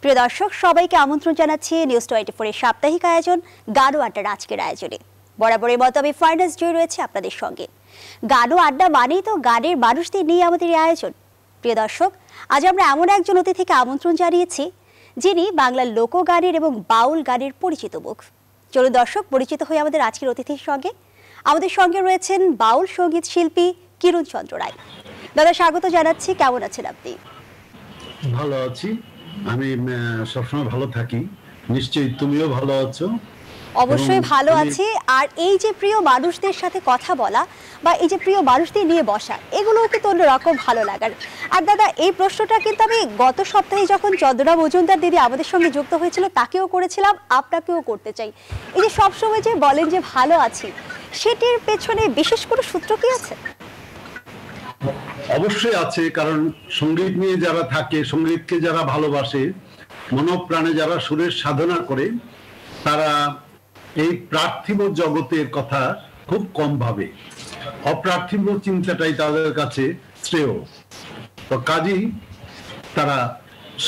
প্রিয় দর্শক সবাইকে আমন্ত্রণ জানাচ্ছি নিউজ 24 এর সাপ্তাহিক আয়োজন গানো আড্ডার আজকের আয়োজনে। বরাবরের মতো আমি ফার্নাস জয় রয়েছে আপনাদের সঙ্গে। গানো আড্ডা মানেই তো গানের মানুষদের নিয়ে আমাদের এই আয়োজন। প্রিয় দর্শক, আজ আমরা এমন একজন অতিথিকে আমন্ত্রণ জানিয়েছি যিনি বাংলার লোকগানের এবং বাউল গানের পরিচিত মুখ। চলুন দর্শক পরিচিত হয়ে আমাদের আজকের অতিথির সঙ্গে। আমাদের সঙ্গে রয়েছেন বাউল সঙ্গীত শিল্পী কিরণ চন্দ্র রায়। দাদা স্বাগত জানাচ্ছি, কেমন আছেন আপনি? ভালো আছি, আমি সবসময় ভালো থাকি, নিশ্চয়ই তুমিও ভালো আছো? অবশ্যই ভালো আছি। আর এই যে প্রিয় মানুষদের সাথে কথা বলা বা এই যে প্রিয় মানুষদের নিয়ে বসা, এগুলোও কিন্তু অন্যরকম ভালো লাগার। আর দাদা এই প্রশ্নটা কিন্তু আমি গত সপ্তাহে যখন চন্দ্রা মজুমদার দিদি আমাদের সঙ্গে যুক্ত হয়েছিল তাকেও করেছিলাম, আপনাকেও করতে চাই। এই যে সবসময় যে বলেন যে ভালো আছি, সেটির পেছনে বিশেষ কোনো সূত্র কি আছে? অবশ্যই আছে, কারণ সঙ্গীত নিয়ে যারা থাকে, সঙ্গীতকে যারা ভালোবাসে, মনপ্রাণে যারা সুরের সাধনা করে, তারা এই পার্থিব জগতের কথা খুব কম ভাবে। অপার্থিব চিন্তাটাই তাদের কাছে শ্রেয়। তো কাজেই তারা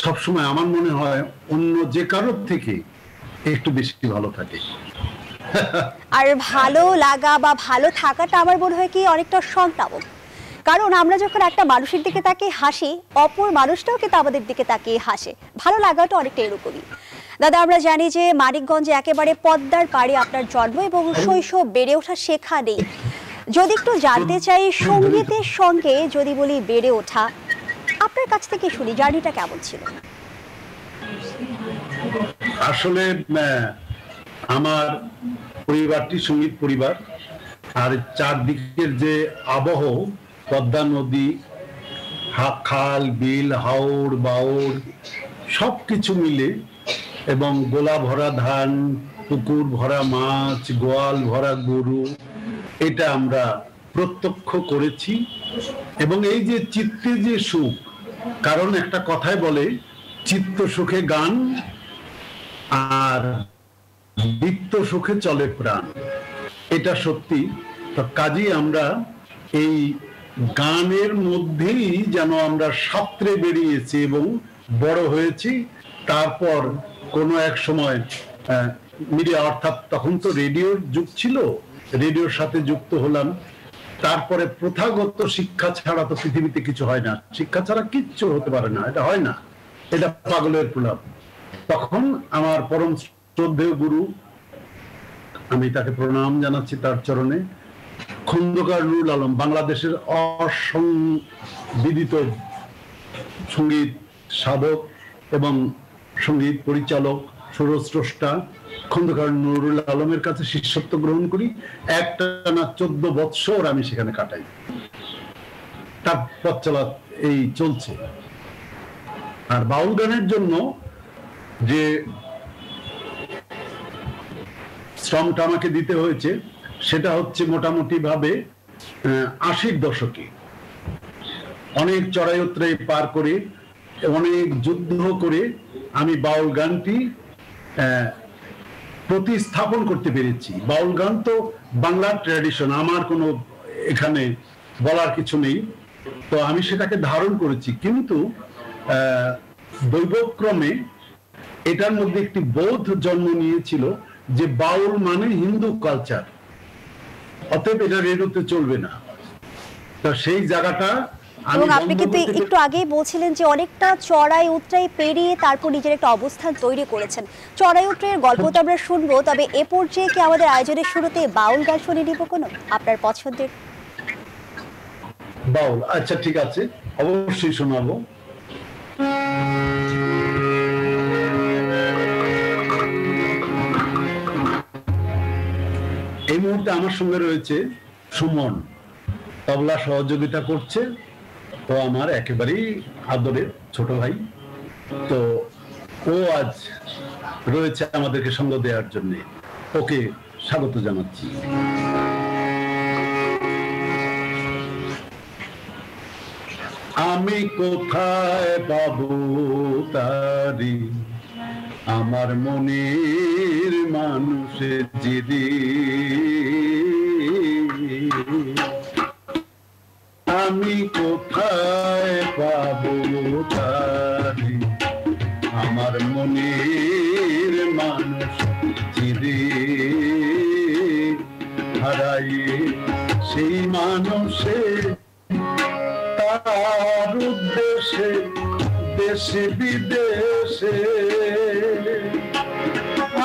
সবসময় আমার মনে হয় অন্য যে কারোর থেকে একটু বেশি ভালো থাকে। আর ভালো লাগা বা ভালো থাকাটা আমার মনে হয় কি অনেকটা সংতাবক। কারণ আমরা যখন একটা মানুষের দিকে তাকিয়ে হাসি, অপর মানুষটাও কিন্তু আমাদের দিকে তাকিয়ে হাসে। ভালো লাগাটা অনেকটা এরকমই। দাদা আমরা জানি যে মানিকগঞ্জে একেবারে পদ্মার পাড়ে আপনার জন্ম এবং শৈশব, বেড়ে ওঠা সেখানেই। যদি একটু জানতে চাই সঙ্গীতের সঙ্গে যদি বলি বেড়ে ওঠা, আপনার কাছ থেকে শুনি জার্নিটা কেমন ছিল? আসলে আমার পরিবারটি সঙ্গীত পরিবার, আর চারদিকের যে আবহ, পদ্মা নদী, খাল বিল, হাওর বাওর সবকিছু মিলে, এবং গোলা ভরা ধান, পুকুর ভরা মাছ, গোয়াল ভরা গরু, এটা আমরা প্রত্যক্ষ করেছি। এবং এই যে চিত্তে যে সুখ, কারণ একটা কথায় বলে চিত্ত সুখে গান আর নিত্য সুখে চলে প্রাণ, এটা সত্যি। তো কাজেই আমরা এই গানের মধ্যেই যেন আমরা সাঁতরে বেরিয়েছি এবং বড় হয়েছি। তারপর কোনো এক সময় মিডিয়া, অর্থাৎ তখন তো রেডিওর যুগ ছিল, রেডিওর সাথে যুক্ত হলাম। তারপরে প্রথাগত শিক্ষা ছাড়া তো পৃথিবীতে কিছু হয় না, শিক্ষা ছাড়া কিচ্ছু হতে পারে না, এটা হয় না, এটা পাগলের প্রলাপ। তখন আমার পরম শ্রদ্ধেয় গুরু, আমি তাকে প্রণাম জানাচ্ছি তার চরণে, খন্দকার নুরুল আলম, বাংলাদেশের অসংবিদিত সঙ্গীত সাধক এবং সঙ্গীত পরিচালক, সুরস্রষ্টা খন্দকার নুরুল আলমের কাছে শিষ্যত্ব গ্রহণ করি। একটানা 14 বৎসর আমি সেখানে কাটাই। তার পথ চলা এই চলছে। আর বাউল গানের জন্য যে শ্রমটা আমাকে দিতে হয়েছে, সেটা হচ্ছে মোটামুটি ভাবে 80-র দশকে অনেক চড়াই উতরাই পার করে, অনেক যুদ্ধ করে আমি বাউল গানটি প্রতিস্থাপন করতে পেরেছি। বাউল গান তো বাংলার ট্র্যাডিশন, আমার কোনো এখানে বলার কিছু নেই। তো আমি সেটাকে ধারণ করেছি, কিন্তু দৈবক্রমে এটার মধ্যে একটি বোধ জন্ম নিয়েছিল যে বাউল মানে হিন্দু কালচার, অতএব এটা রেডিওতে চলবে না। তো সেই জায়গাটা এবং আপনি কিন্তু একটু আগেই বলছিলেন যে অনেকটা চড়াই উতরাই পেরিয়ে তারপর নিজের একটা অবস্থান তৈরি করেছেন। চড়াই উতরাইয়ের গল্প তো আমরা শুনবো, তবে এ পর্যায়ে কি আমাদের আয়োজনের শুরুতে বাউল গান শুনে নিব কোনো আপনার পছন্দের? বাউল, আচ্ছা ঠিক আছে, অবশ্যই শোনাবো। এই মুহূর্তে আমার সঙ্গে রয়েছে সুমন, তবলা সহযোগিতা করছে। তো আমার একেবারেই আদরের ছোট ভাই, তো ও আজ রয়েছে আমাদেরকে সঙ্গ দেওয়ার জন্য, ওকে স্বাগত জানাচ্ছি। আমি কোথায় পাবো তারি, আমার মনের মানুষের জিদি, আমি কোথায় পাবো তারি, আমার আমার মনের মানুষ চিরে হারাই সেই মানুষে তার উদ্দেশ্যে দেশে বিদেশে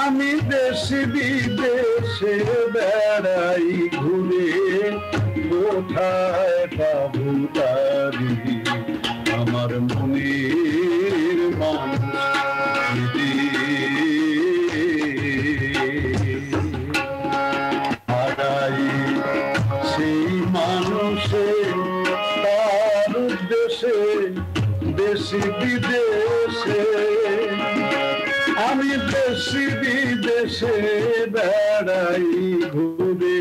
আমি দেশে বিদেশে বেড়াই ঘুরে কোথায় পাবো তারি আমার মনের মানুষ হারাই সেই মানুষে তার উদ্দেশ্যে দেশে বিদেশে আমি দেশে বিদেশে বেড়াই ঘুরে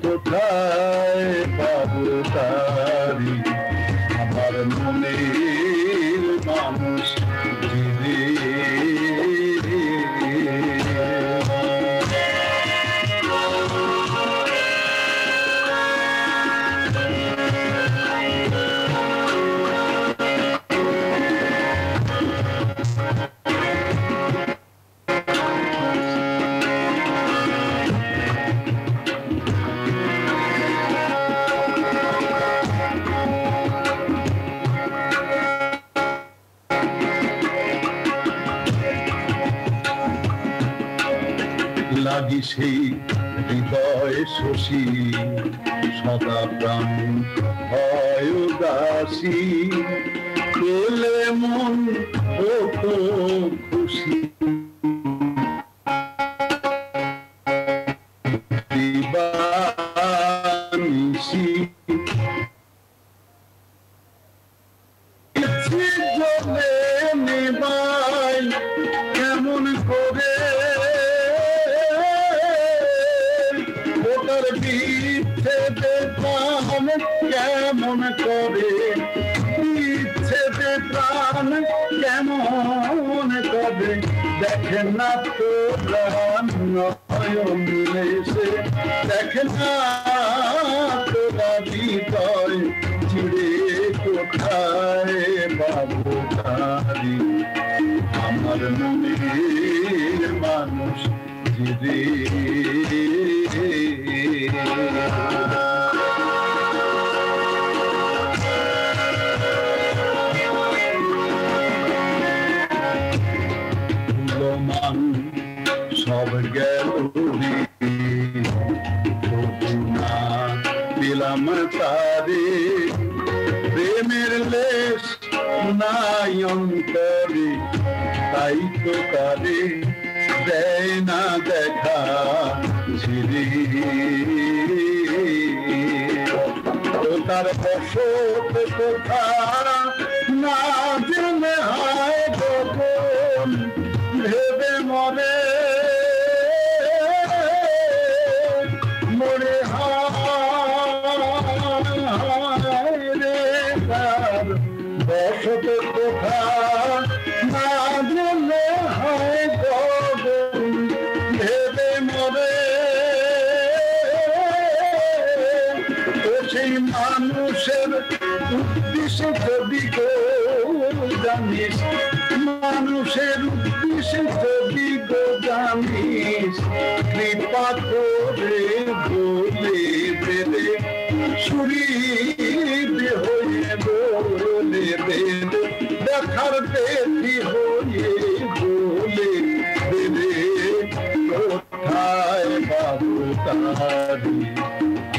কোথায় পাবো তারি আমার মনের মানুষ লাগি সেই হৃদয় শশী সদা প্রাণ হয় উদাসী পেলে মন হতো খুশি দিবানিশি জ্বলে নিবাই কেমন করে বিচ্ছেদে প্রাণ কেমন করে বিচ্ছেদে প্রাণ কেমন করে দেখেন না তো প্রাণ নয়ন এসে দেখেন না তোরা হৃদয় চিড়ে কোথায় বাবু তারি আমার মনের মানুষ চিড়ে সব গেল না পেলাম তারে প্রেমের লেশ নাই অন্তরে তাই তো কারে দেয় না দেখা ছিড়ি তার বসত কোথা না জেনে হায় গোপন ভেবে মরে মরে হায় রে তার বসত কোথা না জেনে হায় গোপন ভেবে মরে সেই মানুষের উদ্দেশ্য যদি গো জানিস মানুষের উদ্দেশ্য যদি গো জানিস কৃপা করে বলে বেদে সুরিতে হয়ে বলে বেদে দেখার বেদি হয়ে বলে বেদে কোথায় বাবু তারি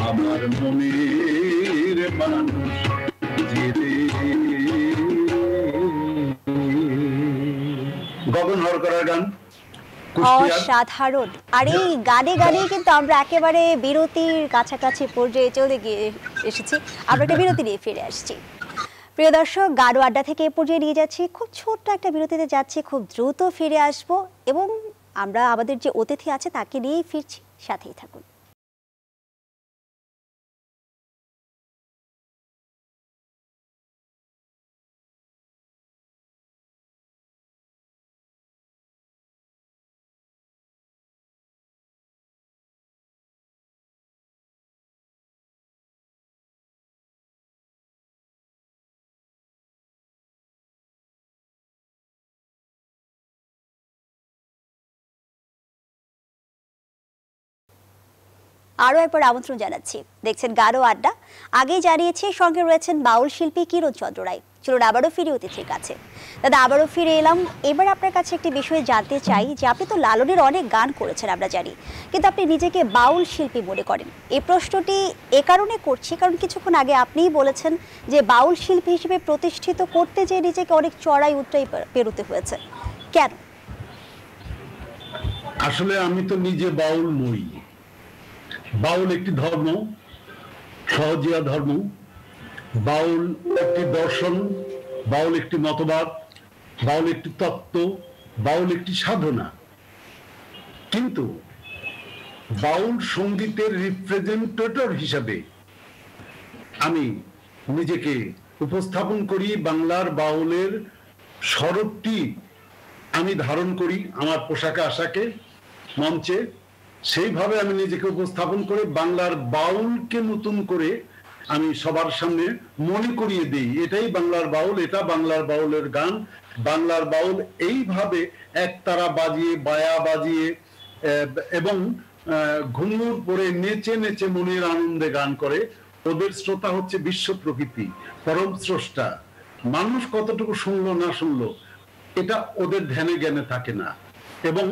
আমার মনের মানুষ গগন হরকরার গান অসাধারণ। আর এই গানে গানে কিন্তু আমরা একেবারে বিরতির কাছাকাছি পর্যায়ে চলে গিয়ে এসেছি। আমরা একটা বিরতি নিয়ে ফিরে আসছি। প্রিয় দর্শক, গাড়ো আড্ডা থেকে এ পর্যায়ে নিয়ে যাচ্ছি, খুব ছোট্ট একটা বিরতিতে যাচ্ছি, খুব দ্রুত ফিরে আসব এবং আমরা আমাদের যে অতিথি আছে তাকে নিয়েই ফিরছি, সাথেই থাকুন। আরও একবার আমন্ত্রণ জানাচ্ছি, দেখছেন গারো আড্ডা। আগেই জানিয়েছি সঙ্গে রয়েছেন বাউল শিল্পী কিরণ চন্দ্র রায়। চলুন আবারও ফিরে অতিথির কাছে। দাদা, আবারও ফিরে এলাম। এবার আপনার কাছে একটি বিষয়ে জানতে চাই যে আপনি তো লালনের অনেক গান করেছেন আমরা জানি, কিন্তু আপনি নিজেকে বাউল শিল্পী মনে করেন। এই প্রশ্নটি এ কারণে করছি কারণ কিছুক্ষণ আগে আপনিই বলেছেন যে বাউল শিল্পী হিসেবে প্রতিষ্ঠিত করতে যেয়ে নিজেকে অনেক চড়াই উতরাই পেরোতে হয়েছে। কেন? আসলে আমি তো নিজে বাউল নই। বাউল একটি ধর্ম, সহজিয়া ধর্ম। বাউল একটি দর্শন, বাউল একটি মতবাদ, বাউল একটি তত্ত্ব, বাউল একটি সাধনা। কিন্তু বাউল সঙ্গীতের রিপ্রেজেন্টেটর হিসাবে আমি নিজেকে উপস্থাপন করি। বাংলার বাউলের স্বরূপটি আমি ধারণ করি আমার পোশাকে আশাকে, মঞ্চে। সেইভাবে আমি নিজেকে উপস্থাপন করে বাংলার বাউলকে নতুন করে আমি সবার সামনে মনে করিয়ে দিই, এটাই বাংলার বাউল, এটা বাংলার বাউলের গান। বাংলার বাউল এইভাবে একতারা বাজিয়ে, বায়া বাজিয়ে এবং ঘুঙুর পরে নেচে নেচে মনের আনন্দে গান করে। ওদের শ্রোতা হচ্ছে বিশ্ব প্রকৃতি, পরম স্রষ্টা। মানুষ কতটুকু শুনলো না শুনলো এটা ওদের ধ্যানে জ্ঞানে থাকে না। এবং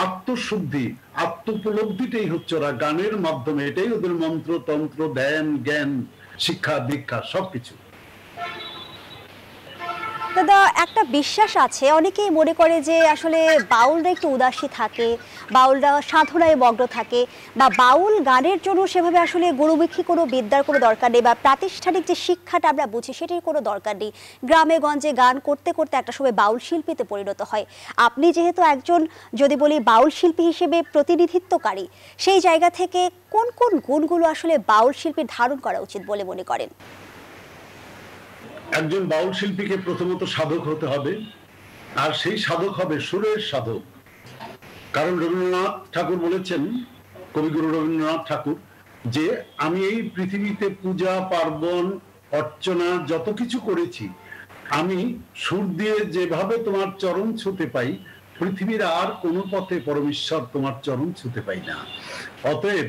আত্মশুদ্ধি, আত্মোপলব্ধিটাই হচ্ছে ওরা গানের মাধ্যমে, এটাই ওদের মন্ত্র, তন্ত্র, ধ্যান, জ্ঞান, শিক্ষা, দীক্ষা সবকিছু। দাদা, একটা বিশ্বাস আছে, অনেকেই মনে করে যে আসলে বাউলরা একটু উদাসী থাকে, বাউলরা সাধনায় মগ্ন থাকে, বা বাউল গানের জন্য সেভাবে আসলে গুরুমুখী কোনো বিদ্যার কোনো দরকার নেই, বা প্রাতিষ্ঠানিক যে শিক্ষাটা আমরা বুঝি সেটির কোনো দরকার নেই। গ্রামে গঞ্জে গান করতে করতে একটা সময় বাউল শিল্পীতে পরিণত হয়। আপনি যেহেতু একজন, যদি বলি বাউল শিল্পী হিসেবে প্রতিনিধিত্বকারী, সেই জায়গা থেকে কোন কোন গুণগুলো আসলে বাউল শিল্পীর ধারণ করা উচিত বলে মনে করেন? একজন বাউল শিল্পীকে প্রথমত সাধক হতে হবে, আর সেই সাধক হবে সুরের সাধক। কারণ রবীন্দ্রনাথ ঠাকুর বলেছেন, কবিগুরু রবীন্দ্রনাথ ঠাকুর, যে আমি এই পৃথিবীতে পূজা পার্বণ অর্চনা যত কিছু করেছি, আমি সুর দিয়ে যেভাবে তোমার চরণ ছুঁতে পাই, পৃথিবীর আর কোনো পথে পরমেশ্বর তোমার চরণ ছুঁতে পাই না। অতএব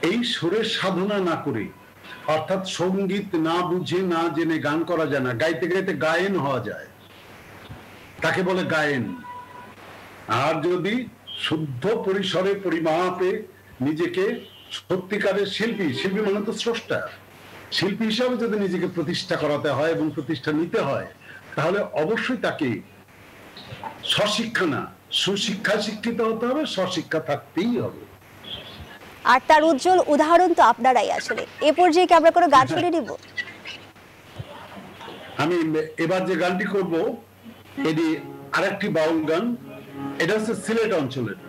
এই সুরের সাধনা না করে, অর্থাৎ সঙ্গীত না বুঝে না জেনে গান করা যায় না। গাইতে গাইতে গায়েন হওয়া যায়, তাকে বলে গায়েন। আর যদি শুদ্ধ পরিসরে পরিমাপে নিজেকে সত্যিকারের শিল্পী, শিল্পী মানে তো স্রষ্টা, শিল্পী হিসাবে যদি নিজেকে প্রতিষ্ঠা করাতে হয় এবং প্রতিষ্ঠা নিতে হয়, তাহলে অবশ্যই তাকে স্বশিক্ষা না, সুশিক্ষা শিক্ষিত হতে হবে, স্বশিক্ষা থাকতেই হবে। আর তার উজ্জ্বল উদাহরণ তো আপনারাই। আসলে এ পর্যায়ে কি আমরা কোনো গান শুনে নিব? আমি এবার যে গানটি করব এটি আরেকটি বাউল গান। এটা হচ্ছে সিলেট অঞ্চলের,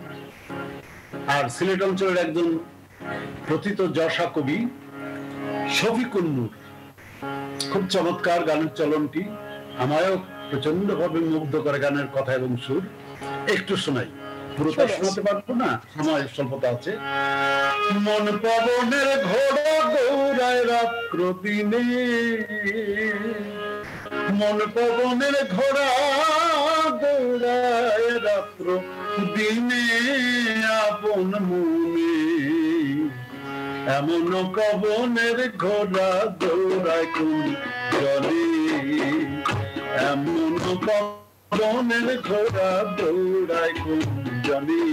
আর সিলেট অঞ্চলের একজন প্রথিত যশা কবি শফিকুন নূর। খুব চমৎকার গানের চলনটি, আমায়ও প্রচন্ড ভাবে মুগ্ধ করে গানের কথা এবং সুর। একটু শোনাই, পুরোটা শোনাতে পারবো না, সময় স্বল্পতা আছে। মন পবনের ঘোড়া দৌড়ায় রাত্র দিনে, মন পবনের ঘোড়া দৌড়ায় রাত্র দিনে, আপন মনে এমন পবনের ঘোড়া দৌড়ায় কোন জলে, এমন পবনের ঘোড়া দৌড়ায় কোন জলে।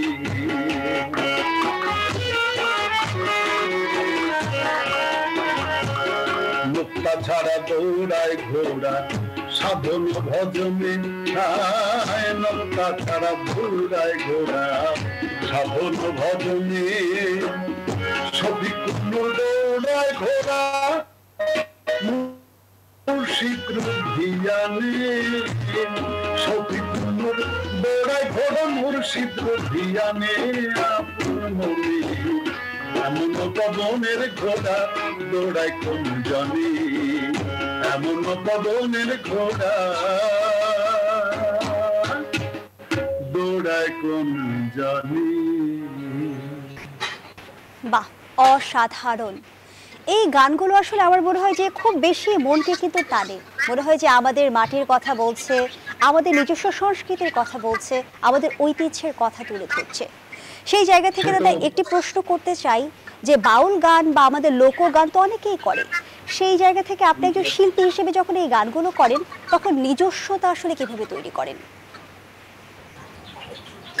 মুক্তা ছাড়া দৌড়ায় ঘোড়া সাধন ভজনে, মুক্তা ছাড়া দৌড়ায় ঘোড়া সাধন ভজনে। শফিকুন নূর দৌড়ায় ঘোড়া মুর্শিদ রুধিয়ানে, শফিকুন নূর দৌড়ায় ঘোড়া মুর্শিদ রুধিয়ানে, আপন মনে এমন পবনের ঘোড়া দৌড়ায় কোন জনে, এমন পবনের ঘোড়া দৌড়ায় কোন জনে। বাহ, অসাধারণ! এই গানগুলো আসলে আমার মনে হয় যে খুব বেশি মনকে কিন্তু টানে। মনে হয় যে আমাদের মাটির কথা বলছে, আমাদের নিজস্ব সংস্কৃতির কথা বলছে, আমাদের ঐতিহ্যের কথা তুলে ধরছে। সেই জায়গা থেকে দাদা একটি প্রশ্ন করতে চাই যে বাউল গান বা আমাদের লোকগান তো অনেকেই করে, সেই জায়গা থেকে আপনি একজন শিল্পী হিসেবে যখন এই গানগুলো করেন তখন নিজস্বতা আসলে কিভাবে তৈরি করেন?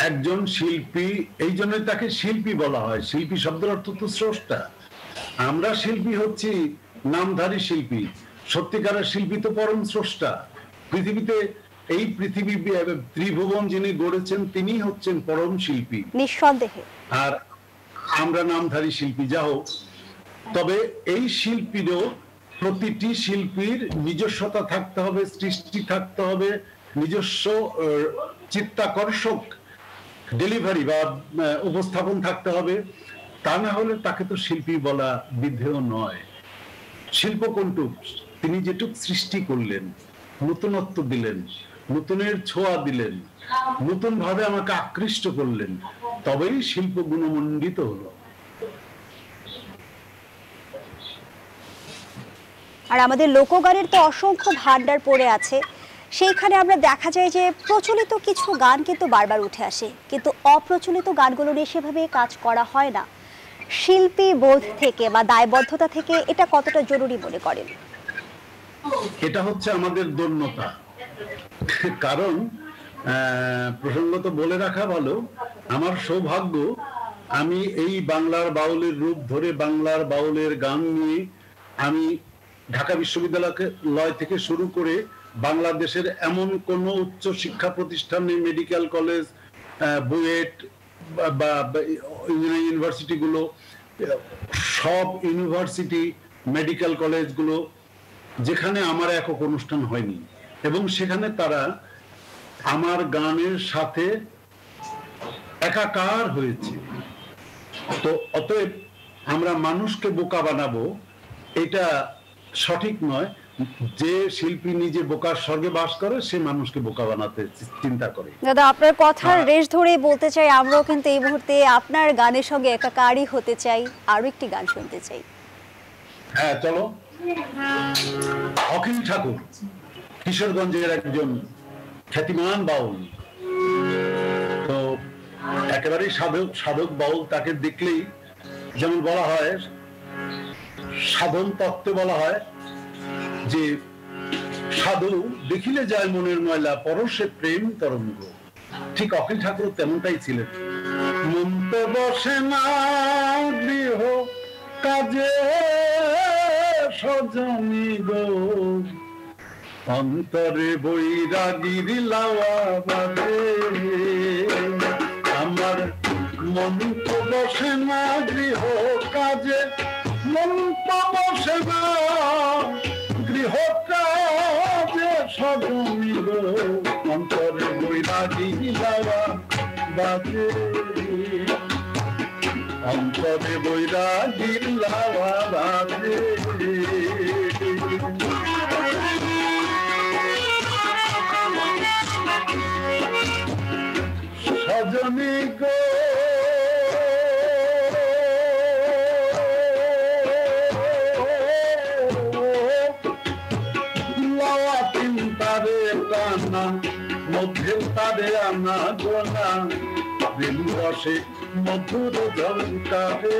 একজন শিল্পী, এই জন্যই তাকে শিল্পী বলা হয়। শিল্পী শব্দের অর্থ তো স্রষ্টা। আমরা শিল্পী হচ্ছি নামধারী শিল্পী, সত্যিকারের শিল্পী তো পরম স্রষ্টা। পৃথিবীতে এই পৃথিবী ত্রিভুবন যিনি গড়েছেন তিনি হচ্ছেন পরম শিল্পী নিঃসন্দেহে। আর আমরা নামধারী শিল্পী। যা হোক, তবে এই শিল্পীরও, প্রতিটি শিল্পীর নিজস্বতা থাকতে হবে, সৃষ্টি থাকতে হবে, নিজস্ব চিত্তাকর্ষক ডেলিভারি বা উপস্থাপন থাকতে হবে। তা না হলে তাকে তো শিল্পী বলা বিধেয় নয়। শিল্প কোনটুক? তিনি যেটুক সৃষ্টি করলেন, নতুনত্ব দিলেন, নতুনের ছোঁয়া দিলেন, নতুন ভাবে আমাকে আকৃষ্ট করলেন, তবেই শিল্প গুণমণ্ডিত হলো। আর আমাদের লোকগানের তো অসংখ্য ভান্ডার পড়ে আছে, সেইখানে আমরা দেখা যায় যে প্রচলিত কিছু গান কিন্তু বারবার উঠে আসে, কিন্তু অপ্রচলিত গানগুলো নিয়ে সেভাবে কাজ করা হয় না। শিল্পী বোধ থেকে বা দায়বদ্ধতা থেকে এটা কতটা জরুরি মনে করেন? এটা হচ্ছে আমাদের দৈন্যতা। কারণ প্রসঙ্গত বলে রাখা ভালো, আমার সৌভাগ্য, আমি এই বাংলার বাউলের রূপ ধরে বাংলার বাউলের গান নিয়ে আমি ঢাকা বিশ্ববিদ্যালয় থেকে শুরু করে বাংলাদেশের এমন কোন উচ্চ শিক্ষা প্রতিষ্ঠান নেই, মেডিকেল কলেজ, বুয়েট বা ইউনিভার্সিটিগুলো, সব ইউনিভার্সিটি মেডিকেল কলেজগুলো, যেখানে আমার একক অনুষ্ঠান হয়নি, এবং সেখানে তারা আমার গানের সাথে একাকার হয়েছে। তো অতএব আমরা মানুষকে বোকা বানাবো এটা সঠিক নয়। যে শিল্পী নিজে বোকার স্বর্গে বাস করে সে মানুষকে বোকা বানাতে চিন্তা করে। দাদা, আপনার কথার রেশ ধরেই বলতে চাই, আমরাও কিন্তু এই মুহূর্তে আপনার গানের সঙ্গে একাকারই হতে চাই, আরো একটি গান শুনতে চাই। হ্যাঁ, চলো। অখিল ঠাকুর কিশোরগঞ্জের একজন খ্যাতিমান বাউল, তো একেবারেই সাধক বাউল। তাকে দেখলেই যেমন বলা হয়, সাধন তত্ত্বে বলা হয় যে সাধু দেখিলে যায় মনের ময়লা, পরশে প্রেম তরঙ্গ। ঠিক অখিল ঠাকুর তেমনটাই ছিলেন। মন তো বসে না গৃহ কাজে সজনী গো, অন্তরে বৈরাগীর লাওয়া বাজে। আমার মন তো বসে না গৃহ কাজে, মন তো বসে না গৃহ কাজে সজনী গো, অন্তরে বৈরাগীর লাওয়া বাজে, অন্তরে বৈরাগীর লাওয়া বাজে। সজনী গো লাওয়া চিন্তারে টানা, মধ্যে তারে আনা গোনা, প্রেম রসে মধুর ঝঙ্কারে।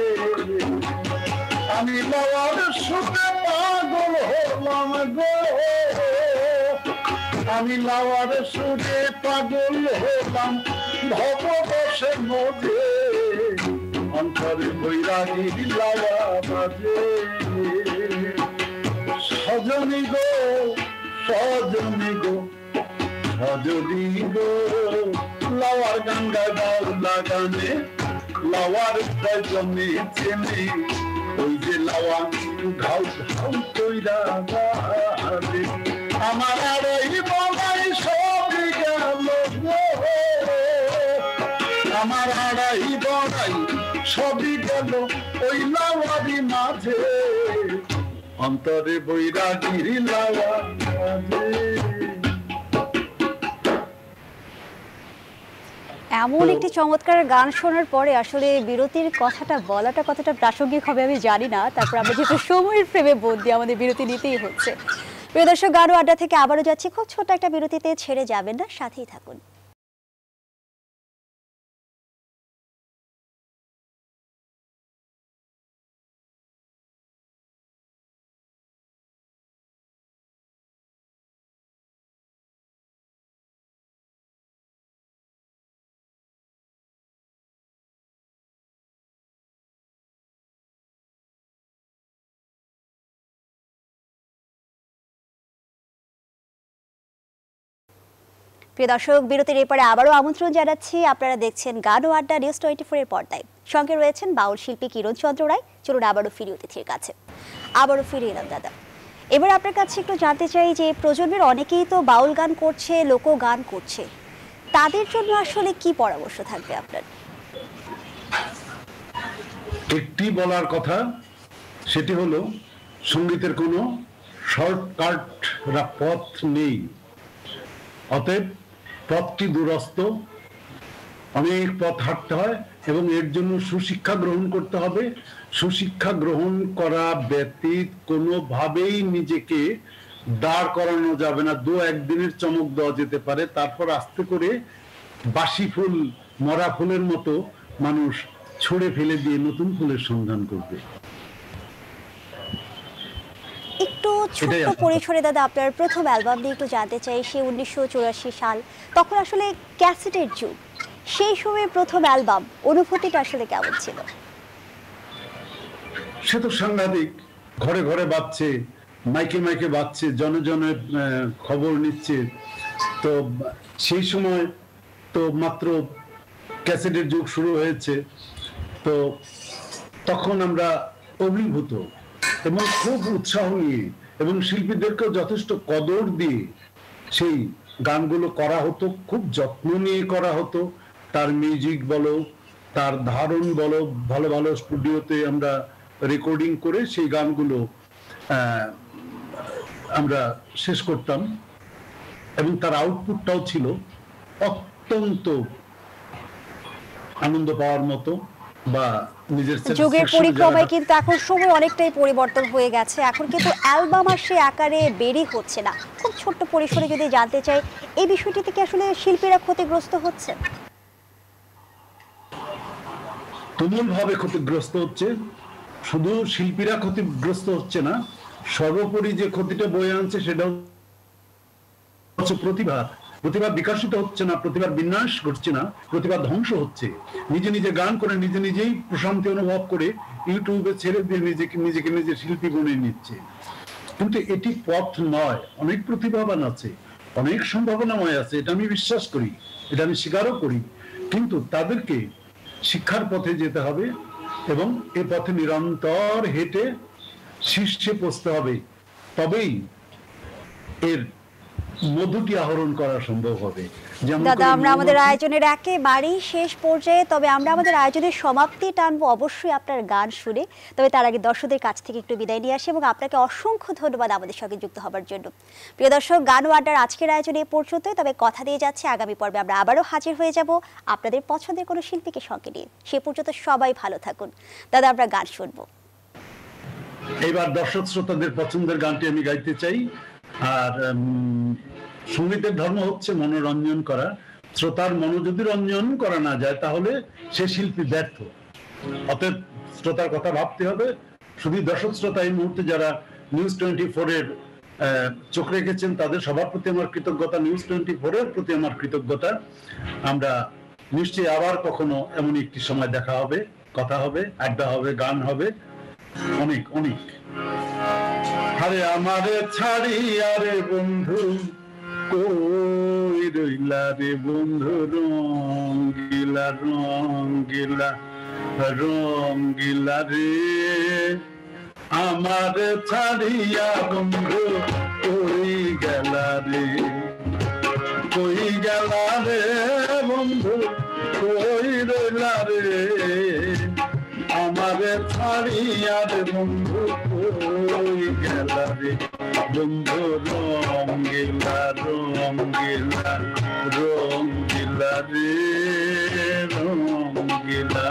আমি লাওয়ার সুখে পাগল হলাম গো, আমি লাওয়ার সুরে পাগল হলাম, ভববশের মধ্যে অন্তরে বৈরাগীর লাওয়া বাজে। সজনী গো, সজনী গো, সজনী গো, লাওয়ার গান গায় বাউলা গানে, লাওয়ার প্রয়োজনে চেনে, ওই যে লাওয়া ঘাউ ঘাউ কইরা গাবে। আমার আড়াই বলাই সবই গেল গো, আমার আড়াই বলাই সবই গেল ওই লাওয়ারি মাঝে, অন্তরে বৈরাগীর লাওয়া বাজে। এমন একটি চমৎকার গান শোনার পরে আসলে বিরতির কথাটা বলাটা কতটা প্রাসঙ্গিক হবে আমি জানি না। তারপর আমরা যেহেতু সময়ের প্রেমে বন্দি, আমাদের বিরতি নিতেই হচ্ছে। প্রিয় দর্শক, গান ও আড্ডা থেকে আবারও যাচ্ছি খুব ছোট একটা বিরতিতে, ছেড়ে যাবেন না, সাথেই থাকুন। প্রিয় দর্শক, বিরতির এরপরে আবারও আমন্ত্রণ জানাচ্ছি। আপনারা দেখছেন গান ও আড্ডা নিউজ 24 এর পর্দায়। সঙ্গে রয়েছেন বাউল শিল্পী কিরণ চন্দ্র রায়। চলুন আবারও ফিরি অতিথির কাছে। আবারও ফিরে এলাম দাদা। এবার আপনার কাছে একটু জানতে চাই যে প্রজন্মের অনেকেই তো বাউল গান করছে, লোক গান করছে, তাদের জন্য আসলে কি পরামর্শ থাকবে আপনার? একটি বলার কথা, সেটি হলো সঙ্গীতের কোনো শর্টকাট পথ নেই। অতএব পথটি দুরস্ত, অনেক পথ হাঁটতে হয় এবং এর জন্য সুশিক্ষা গ্রহণ করতে হবে। সুশিক্ষা গ্রহণ করা ব্যতীত কোনোভাবেই নিজেকে দাঁড় করানো যাবে না। একদিনের চমক দেওয়া যেতে পারে, তারপর আস্তে করে বাসি ফুল, মরা ফুলের মতো মানুষ ছুঁড়ে ফেলে দিয়ে নতুন ফুলের সন্ধান করবে। একটু ছোট্ট পরিসরে দাদা আপনার প্রথম অ্যালবাম নিয়ে একটু জানতে চাই। সে 1984 সাল, তখন আসলে ক্যাসেটের যুগ। সেই সময় প্রথম অ্যালবাম, অনুভূতিটা আসলে কেমন ছিল? সে তো সাংঘাতিক। ঘরে ঘরে বাজছে, মাইকে মাইকে বাজছে, জনে জনে খবর নিচ্ছে। তো সেই সময় তো মাত্র ক্যাসেটের যুগ শুরু হয়েছে। তো তখন আমরা অভিভূত এবং খুব উৎসাহ নিয়ে এবং শিল্পীদেরকেও যথেষ্ট কদর দিয়ে সেই গানগুলো করা হতো, খুব যত্ন নিয়ে করা হতো। তার মিউজিক বলো, তার ধারণ বলো, ভালো ভালো স্টুডিওতে আমরা রেকর্ডিং করে সেই গানগুলো আমরা শেষ করতাম এবং তার আউটপুটটাও ছিল অত্যন্ত আনন্দ পাওয়ার মতো। বা নিজের যুগের পরিক্রমায় কিন্তু এখন সময় অনেকটাই পরিবর্তন হয়ে গেছে। এখন কিন্তু অ্যালবাম আর সে আকারে বেরই হচ্ছে না। খুব ছোট্ট পরিসরে যদি জানতে চাই, এই বিষয়টিতে কি আসলে শিল্পীরা ক্ষতিগ্রস্ত হচ্ছে? তুমুলভাবে ক্ষতিগ্রস্ত হচ্ছে। শুধু শিল্পীরা ক্ষতিগ্রস্ত হচ্ছে না, সর্বোপরি যে ক্ষতিটা বয়ে আনছে সেটা হচ্ছে প্রতিভা বিকশিত হচ্ছে না, প্রতিভার বিনাশ ঘটছে না, প্রতিভা ধ্বংস হচ্ছে। নিজে নিজে গান করে নিজে নিজেই প্রশান্তি অনুভব করে ইউটিউবে ছেড়ে দিয়ে নিজেকে নিজে শিল্পী বনে নিচ্ছে। কিন্তু এটি পথ নয়। অনেক প্রতিভাবান আছে, অনেক সম্ভাবনাময় আছে, এটা আমি বিশ্বাস করি, এটা আমি স্বীকারও করি। কিন্তু তাদেরকে শিক্ষার পথে যেতে হবে এবং এ পথে নিরন্তর হেঁটে শীর্ষে পৌঁছতে হবে। তবেই এর মধুটি আহরণ করা সম্ভব হবে। দাদা, আমরা আমাদের আয়োজনের একেবারেই শেষ পর্যায়ে, তবে আমরা আমাদের আয়োজনের সমাপ্তি টানবো অবশ্যই আপনার গান শুনে। তবে তার আগে দর্শকদের কাছ থেকে একটু বিদায় নিয়ে আসি এবং আপনাকে অসংখ্য ধন্যবাদ আমাদের সঙ্গে যুক্ত হবার জন্য। প্রিয় দর্শক, গান ও আড্ডার আজকের আয়োজনে এ পর্যন্তই। তবে কথা দিয়ে যাচ্ছে, আগামী পর্বে আমরা আবারও হাজির হয়ে যাব আপনাদের পছন্দের কোনো শিল্পীকে সঙ্গে নিয়ে। সে পর্যন্ত সবাই ভালো থাকুন। দাদা, আমরা গান শুনবো। এবার দর্শক শ্রোতাদের পছন্দের গানটি আমি গাইতে চাই। আর সঙ্গীতের ধর্ম হচ্ছে মনোরঞ্জন করা। শ্রোতার মনো যদি রঞ্জন করা না যায় তাহলে সে শিল্পী ব্যর্থ। অতএব শ্রোতার কথা ভাবতে হবে। শুধু দর্শক শ্রোতা এই মুহূর্তে যারা নিউজ 24 এর চোখ রেখেছেন তাদের সবার প্রতি আমার কৃতজ্ঞতা, নিউজ 24 এর প্রতি আমার কৃতজ্ঞতা। আমরা নিশ্চয়ই আবার কখনো এমন একটি সময় দেখা হবে, কথা হবে, আড্ডা হবে, গান হবে, অনেক অনেক। আরে আমারে ছাড়িয়া রে বন্ধু কই রইলা রে বন্ধু, রঙ্গিলা রঙ্গিলা রঙ্গিলা রে, আমারে ছাড়িয়া বন্ধু কই গেলা রে, কই গেলা রে বন্ধু, কই রইলা রে, আমারে ছাড়িয়া রে বন্ধু কই গেলা রে, বন্ধু রঙ্গিলা রঙ্গিলা রঙ্গিলা রে, রঙ্গিলা।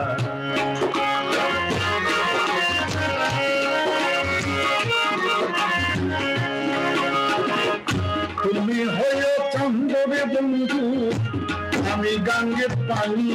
তুমি হয়ে চন্দ্রে বন্ধু, আমি গাঙ্গের পানি,